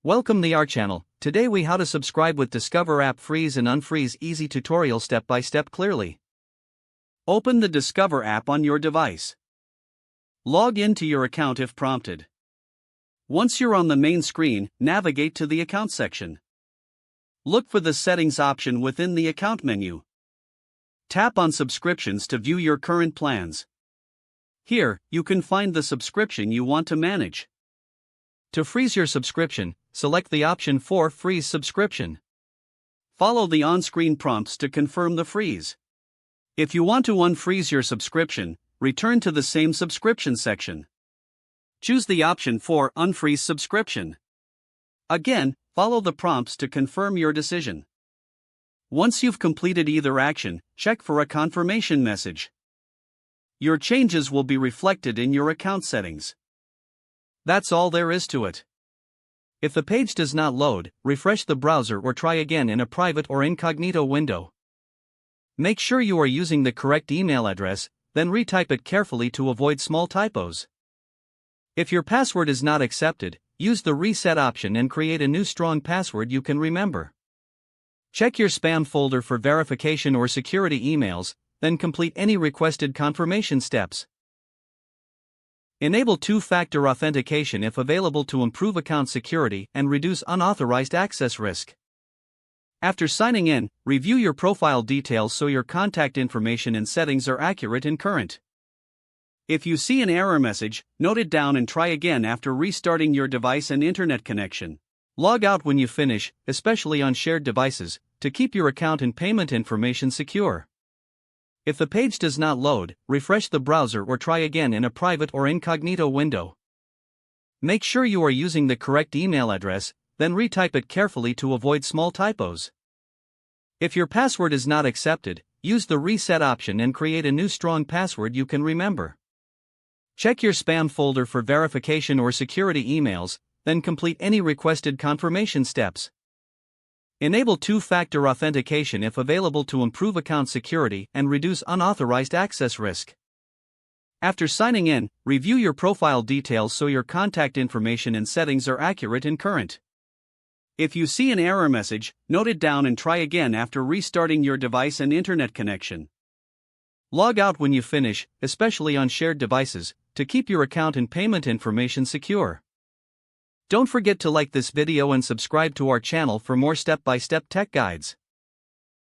Welcome to our channel. Today we how to subscribe with Discover app freeze and unfreeze easy tutorial step by step clearly. Open the Discover app on your device. Log into your account if prompted. Once you're on the main screen, navigate to the account section. Look for the settings option within the account menu. Tap on subscriptions to view your current plans. Here, you can find the subscription you want to manage. To freeze your subscription, select the option for Freeze Subscription. Follow the on-screen prompts to confirm the freeze. If you want to unfreeze your subscription, return to the same subscription section. Choose the option for Unfreeze Subscription. Again, follow the prompts to confirm your decision. Once you've completed either action, check for a confirmation message. Your changes will be reflected in your account settings. That's all there is to it. If the page does not load, refresh the browser or try again in a private or incognito window. Make sure you are using the correct email address, then retype it carefully to avoid small typos. If your password is not accepted, use the reset option and create a new strong password you can remember. Check your spam folder for verification or security emails, then complete any requested confirmation steps. Enable two-factor authentication if available to improve account security and reduce unauthorized access risk. After signing in, review your profile details so your contact information and settings are accurate and current. If you see an error message, note it down and try again after restarting your device and internet connection. Log out when you finish, especially on shared devices, to keep your account and payment information secure. If the page does not load, refresh the browser or try again in a private or incognito window. Make sure you are using the correct email address, then retype it carefully to avoid small typos. If your password is not accepted, use the reset option and create a new strong password you can remember. Check your spam folder for verification or security emails, then complete any requested confirmation steps. Enable two-factor authentication if available to improve account security and reduce unauthorized access risk. After signing in, review your profile details so your contact information and settings are accurate and current. If you see an error message, note it down and try again after restarting your device and internet connection. Log out when you finish, especially on shared devices, to keep your account and payment information secure. Don't forget to like this video and subscribe to our channel for more step-by-step tech guides.